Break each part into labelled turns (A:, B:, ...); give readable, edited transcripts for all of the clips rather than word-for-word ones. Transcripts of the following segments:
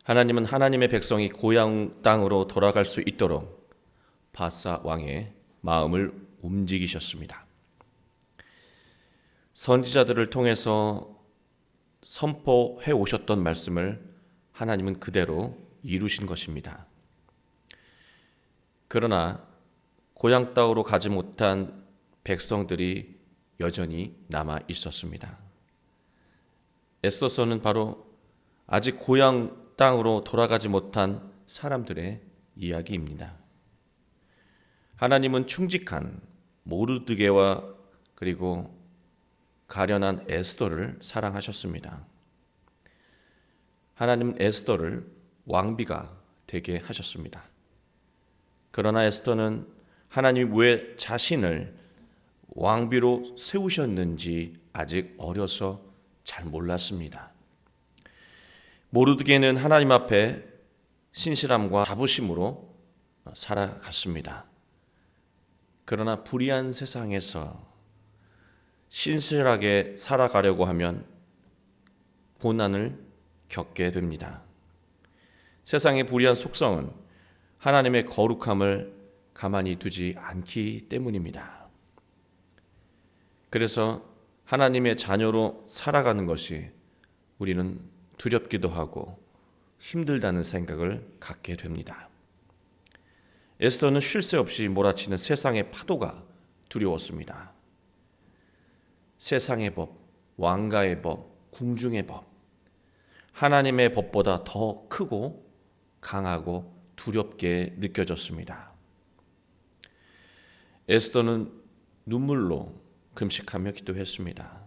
A: 하나님은 하나님의 백성이 고향 땅으로 돌아갈 수 있도록 바사 왕의 마음을 움직이셨습니다. 선지자들을 통해서 선포해 오셨던 말씀을 하나님은 그대로 이루신 것입니다. 그러나 고향 땅으로 가지 못한 백성들이 여전히 남아 있었습니다. 에스더서는 바로 아직 고향 땅으로 돌아가지 못한 사람들의 이야기입니다. 하나님은 충직한 모르드게와 그리고 가련한 에스더를 사랑하셨습니다. 하나님은 에스더를 왕비가 되게 하셨습니다. 그러나 에스더는 하나님이 왜 자신을 왕비로 세우셨는지 아직 어려서 잘 몰랐습니다. 모르드게는 하나님 앞에 신실함과 자부심으로 살아갔습니다. 그러나 불의한 세상에서 신실하게 살아가려고 하면 고난을 겪게 됩니다. 세상의 불의한 속성은 하나님의 거룩함을 가만히 두지 않기 때문입니다. 그래서 하나님의 자녀로 살아가는 것이 우리는 두렵기도 하고 힘들다는 생각을 갖게 됩니다. 에스더는 쉴 새 없이 몰아치는 세상의 파도가 두려웠습니다. 세상의 법, 왕가의 법, 궁중의 법, 하나님의 법보다 더 크고 강하고 두렵게 느껴졌습니다. 에스더는 눈물로 금식하며 기도했습니다.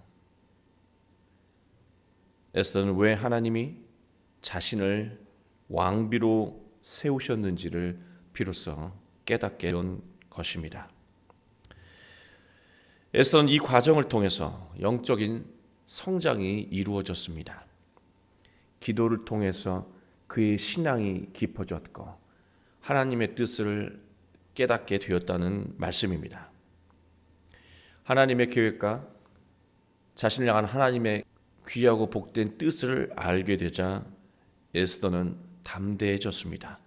A: 에스더는 왜 하나님이 자신을 왕비로 세우셨는지를 비로소 깨닫게 된 것입니다. 에스더는 이 과정을 통해서 영적인 성장이 이루어졌습니다. 기도를 통해서 그의 신앙이 깊어졌고 하나님의 뜻을 깨닫게 되었다는 말씀입니다. 하나님의 계획과 자신을 향한 하나님의 귀하고 복된 뜻을 알게 되자 에스더는 담대해졌습니다.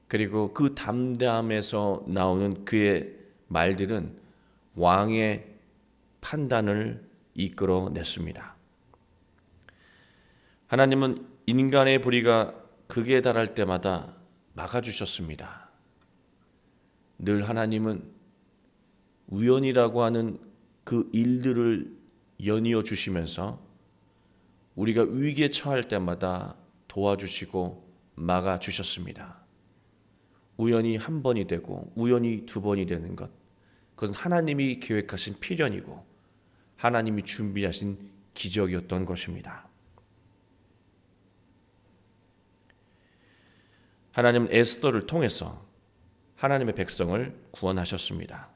A: 그리고 그 담대함에서 나오는 그의 말들은 왕의 판단을 이끌어냈습니다. 하나님은 인간의 불의가 극에 달할 때마다 막아주셨습니다. 늘 하나님은 우연이라고 하는 그 일들을 연이어 주시면서 우리가 위기에 처할 때마다 도와주시고 막아주셨습니다. 우연히 한 번이 되고 우연히 두 번이 되는 것, 그것은 하나님이 계획하신 필연이고 하나님이 준비하신 기적이었던 것입니다. 하나님은 에스더를 통해서 하나님의 백성을 구원하셨습니다.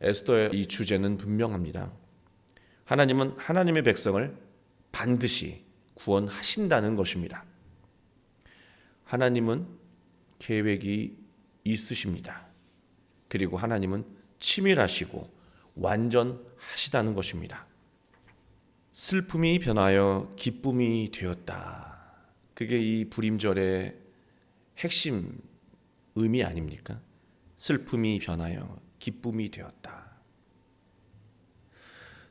A: 에스더의 이 주제는 분명합니다. 하나님은 하나님의 백성을 반드시 구원하신다는 것입니다. 하나님은 계획이 있으십니다. 그리고 하나님은 치밀하시고 완전하시다는 것입니다. 슬픔이 변하여 기쁨이 되었다. 그게 이 불임절의 핵심 의미 아닙니까? 슬픔이 변하여 기쁨이 되었다.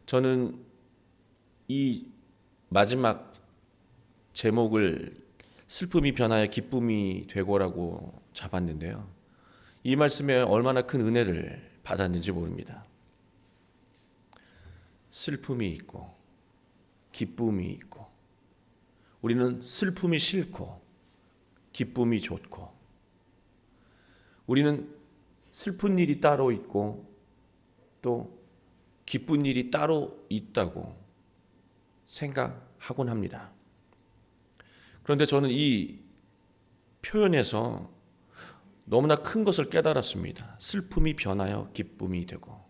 A: 저는 이 마지막 제목을 슬픔이 변하여 기쁨이 되고라고 잡았는데요. 이 말씀에 얼마나 큰 은혜를 받았는지 모릅니다. 슬픔이 있고 기쁨이 있고 우리는 슬픔이 싫고 기쁨이 좋고 우리는 슬픈 일이 따로 있고 또 기쁜 일이 따로 있다고 생각하곤 합니다. 그런데 저는 이 표현에서 너무나 큰 것을 깨달았습니다. 슬픔이 변하여 기쁨이 되고,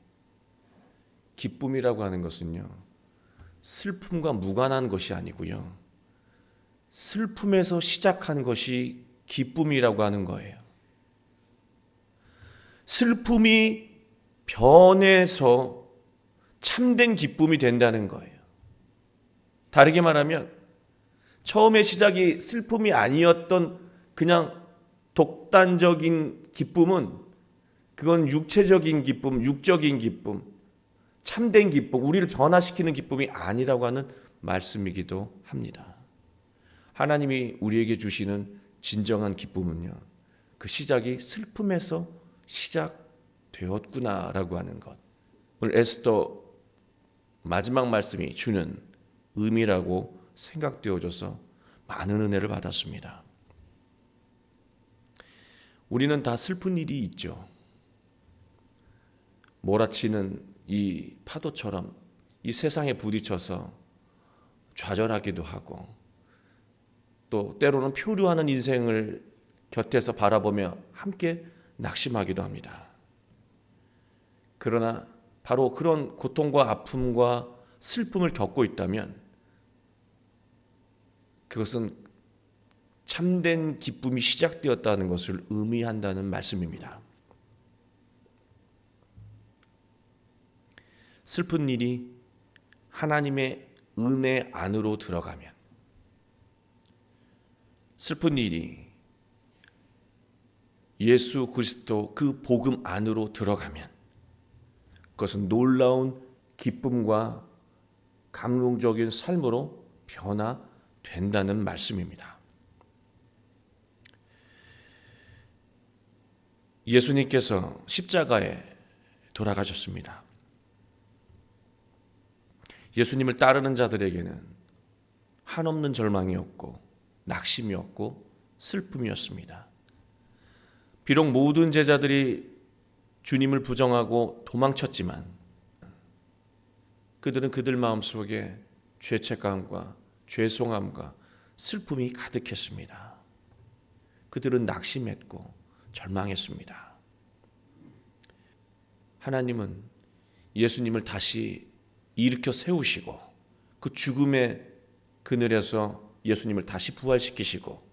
A: 기쁨이라고 하는 것은요, 슬픔과 무관한 것이 아니고요, 슬픔에서 시작한 것이 기쁨이라고 하는 거예요. 슬픔이 변해서 참된 기쁨이 된다는 거예요. 다르게 말하면 처음의 시작이 슬픔이 아니었던 그냥 독단적인 기쁨은 그건 육체적인 기쁨, 육적인 기쁨, 참된 기쁨, 우리를 변화시키는 기쁨이 아니라고 하는 말씀이기도 합니다. 하나님이 우리에게 주시는 진정한 기쁨은요, 그 시작이 슬픔에서 시작되었구나라고 하는 것. 오늘 에스더 마지막 말씀이 주는 의미라고 생각되어져서 많은 은혜를 받았습니다. 우리는 다 슬픈 일이 있죠. 몰아치는 이 파도처럼 이 세상에 부딪혀서 좌절하기도 하고, 또 때로는 표류하는 인생을 곁에서 바라보며 함께 낙심하기도 합니다. 그러나 바로 그런 고통과 아픔과 슬픔을 겪고 있다면 그것은 참된 기쁨이 시작되었다는 것을 의미한다는 말씀입니다. 슬픈 일이 하나님의 은혜 안으로 들어가면, 슬픈 일이 예수 그리스도 그 복음 안으로 들어가면 그것은 놀라운 기쁨과 감동적인 삶으로 변화된다는 말씀입니다. 예수님께서 십자가에 돌아가셨습니다. 예수님을 따르는 자들에게는 한없는 절망이었고 낙심이었고 슬픔이었습니다. 비록 모든 제자들이 주님을 부정하고 도망쳤지만 그들은 그들 마음속에 죄책감과 죄송함과 슬픔이 가득했습니다. 그들은 낙심했고 절망했습니다. 하나님은 예수님을 다시 일으켜 세우시고 그 죽음의 그늘에서 예수님을 다시 부활시키시고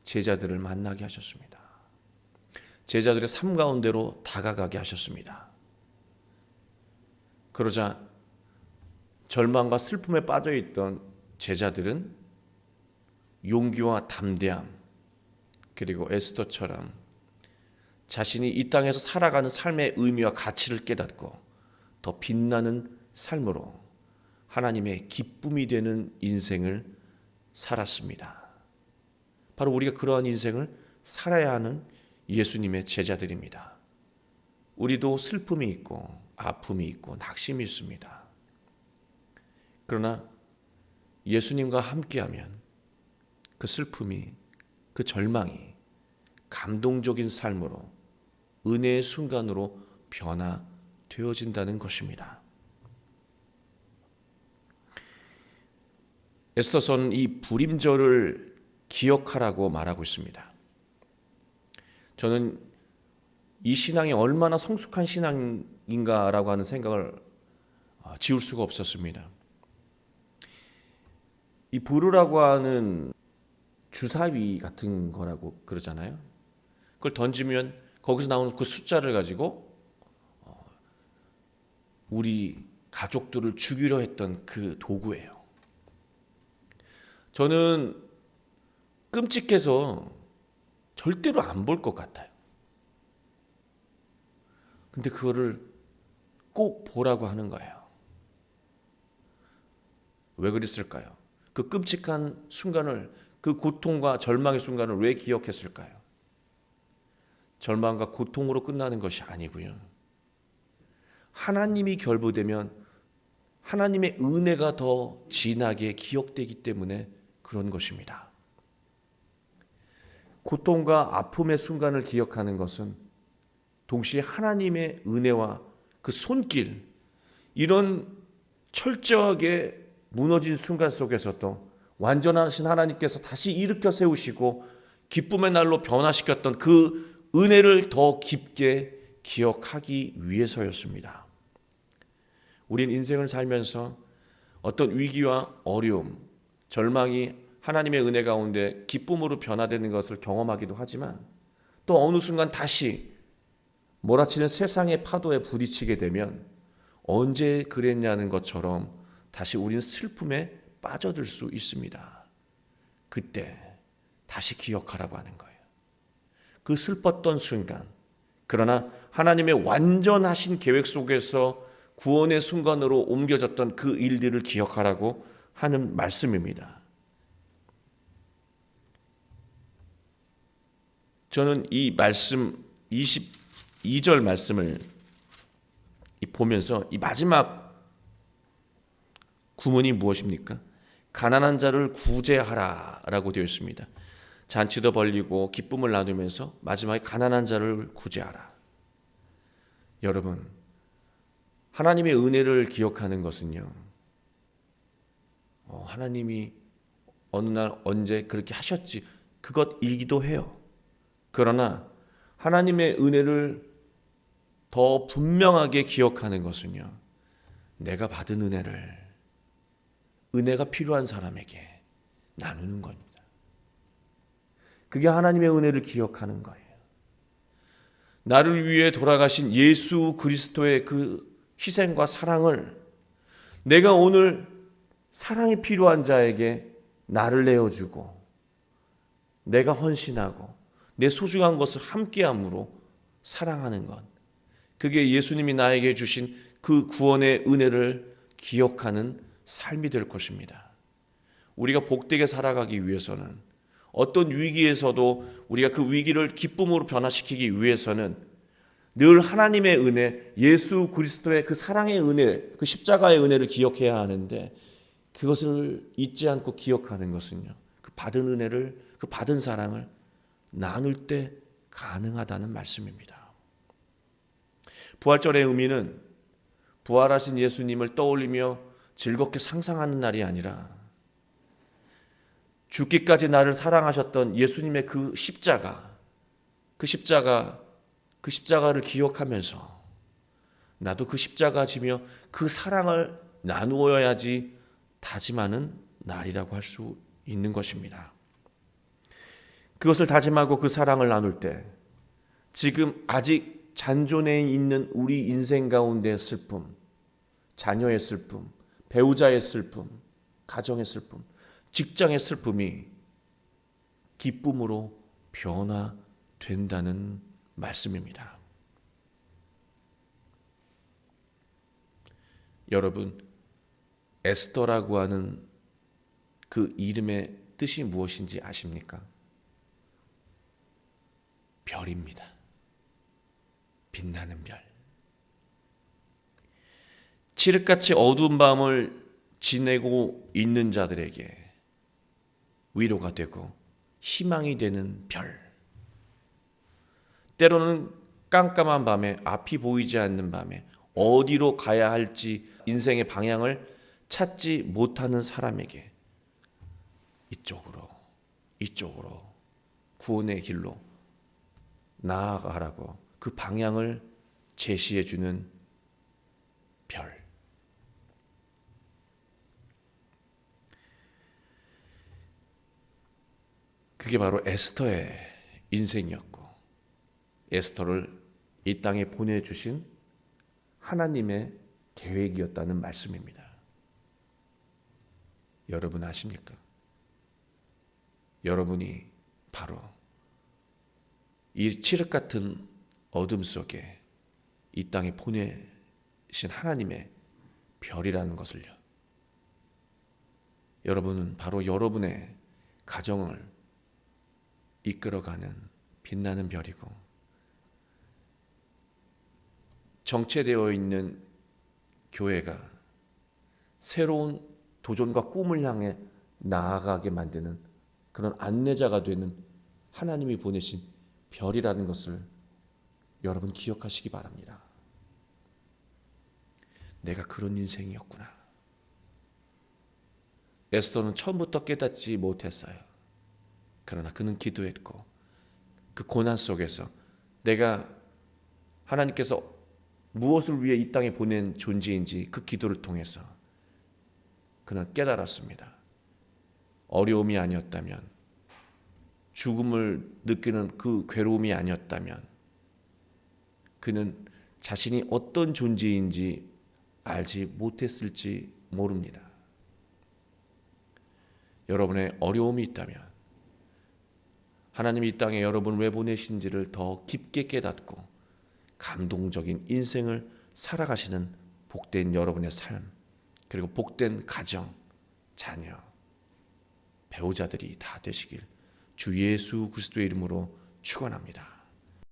A: 제자들을 만나게 하셨습니다. 제자들의 삶 가운데로 다가가게 하셨습니다. 그러자 절망과 슬픔에 빠져있던 제자들은 용기와 담대함, 그리고 에스더처럼 자신이 이 땅에서 살아가는 삶의 의미와 가치를 깨닫고 더 빛나는 삶으로 하나님의 기쁨이 되는 인생을 살았습니다. 바로 우리가 그러한 인생을 살아야 하는 예수님의 제자들입니다. 우리도 슬픔이 있고 아픔이 있고 낙심이 있습니다. 그러나 예수님과 함께하면 그 슬픔이, 그 절망이 감동적인 삶으로, 은혜의 순간으로 변화되어진다는 것입니다. 에스더서는 이 불임절을 기억하라고 말하고 있습니다. 저는 이 신앙이 얼마나 성숙한 신앙인가라고 하는 생각을 지울 수가 없었습니다. 이 부르라고 하는 주사위 같은 거라고 그러잖아요. 그걸 던지면 거기서 나오는 그 숫자를 가지고 우리 가족들을 죽이려 했던 그 도구예요. 저는 끔찍해서 절대로 안 볼 것 같아요. 근데 그거를 꼭 보라고 하는 거예요. 왜 그랬을까요? 그 끔찍한 순간을, 그 고통과 절망의 순간을 왜 기억했을까요? 절망과 고통으로 끝나는 것이 아니고요. 하나님이 결부되면 하나님의 은혜가 더 진하게 기억되기 때문에 그런 것입니다. 고통과 아픔의 순간을 기억하는 것은 동시에 하나님의 은혜와 그 손길, 이런 철저하게 무너진 순간 속에서도 완전하신 하나님께서 다시 일으켜 세우시고 기쁨의 날로 변화시켰던 그 은혜를 더 깊게 기억하기 위해서였습니다. 우리는 인생을 살면서 어떤 위기와 어려움, 절망이 하나님의 은혜 가운데 기쁨으로 변화되는 것을 경험하기도 하지만 또 어느 순간 다시 몰아치는 세상의 파도에 부딪히게 되면 언제 그랬냐는 것처럼 다시 우리는 슬픔에 빠져들 수 있습니다. 그때 다시 기억하라고 하는 거예요. 그 슬펐던 순간, 그러나 하나님의 완전하신 계획 속에서 구원의 순간으로 옮겨졌던 그 일들을 기억하라고 하는 말씀입니다. 저는 이 말씀 22절 말씀을 보면서 이 마지막 구문이 무엇입니까? 가난한 자를 구제하라 라고 되어 있습니다. 잔치도 벌리고 기쁨을 나누면서 마지막에 가난한 자를 구제하라. 여러분, 하나님의 은혜를 기억하는 것은요, 하나님이 어느 날 언제 그렇게 하셨지, 그것이기도 해요. 그러나 하나님의 은혜를 더 분명하게 기억하는 것은요, 내가 받은 은혜가 필요한 사람에게 나누는 겁니다. 그게 하나님의 은혜를 기억하는 거예요. 나를 위해 돌아가신 예수 그리스도의 그 희생과 사랑을 내가 오늘 사랑이 필요한 자에게 나를 내어주고 내가 헌신하고 내 소중한 것을 함께함으로 사랑하는 것, 그게 예수님이 나에게 주신 그 구원의 은혜를 기억하는 삶이 될 것입니다. 우리가 복되게 살아가기 위해서는, 어떤 위기에서도 우리가 그 위기를 기쁨으로 변화시키기 위해서는 늘 하나님의 은혜, 예수 그리스도의 그 사랑의 은혜, 그 십자가의 은혜를 기억해야 하는데, 그것을 잊지 않고 기억하는 것은요, 그 받은 은혜를, 그 받은 사랑을 나눌 때 가능하다는 말씀입니다. 부활절의 의미는 부활하신 예수님을 떠올리며 즐겁게 상상하는 날이 아니라 죽기까지 나를 사랑하셨던 예수님의 그 십자가를 기억하면서 나도 그 십자가 지며 그 사랑을 나누어야지 다짐하는 날이라고 할 수 있는 것입니다. 그것을 다짐하고 그 사랑을 나눌 때 지금 아직 잔존해 있는 우리 인생 가운데의 슬픔, 자녀의 슬픔, 배우자의 슬픔, 가정의 슬픔, 직장의 슬픔이 기쁨으로 변화된다는 말씀입니다. 여러분, 에스더라고 하는 그 이름의 뜻이 무엇인지 아십니까? 별입니다. 빛나는 별. 칠흑같이 어두운 밤을 지내고 있는 자들에게 위로가 되고 희망이 되는 별. 때로는 깜깜한 밤에, 앞이 보이지 않는 밤에 어디로 가야 할지 인생의 방향을 찾지 못하는 사람에게 이쪽으로 구원의 길로 나아가라고 그 방향을 제시해 주는 별. 그게 바로 에스더의 인생이었고, 에스더를 이 땅에 보내주신 하나님의 계획이었다는 말씀입니다. 여러분 아십니까? 여러분이 바로 이 칠흑 같은 어둠 속에 이 땅에 보내신 하나님의 별이라는 것을요, 여러분은 바로 여러분의 가정을 이끌어가는 빛나는 별이고, 정체되어 있는 교회가 새로운 도전과 꿈을 향해 나아가게 만드는 그런 안내자가 되는 하나님이 보내신 별이라는 것을 여러분 기억하시기 바랍니다. 내가 그런 인생이었구나. 에스더는 처음부터 깨닫지 못했어요. 그러나 그는 기도했고, 그 고난 속에서 내가 하나님께서 무엇을 위해 이 땅에 보낸 존재인지 그 기도를 통해서 그는 깨달았습니다. 어려움이 아니었다면, 죽음을 느끼는 그 괴로움이 아니었다면 그는 자신이 어떤 존재인지 알지 못했을지 모릅니다. 여러분의 어려움이 있다면 하나님이 이 땅에 여러분을 왜 보내신지를 더 깊게 깨닫고 감동적인 인생을 살아가시는 복된 여러분의 삶, 그리고 복된 가정, 자녀, 배우자들이 다 되시길 주 예수 그리스도의 이름으로 축원합니다.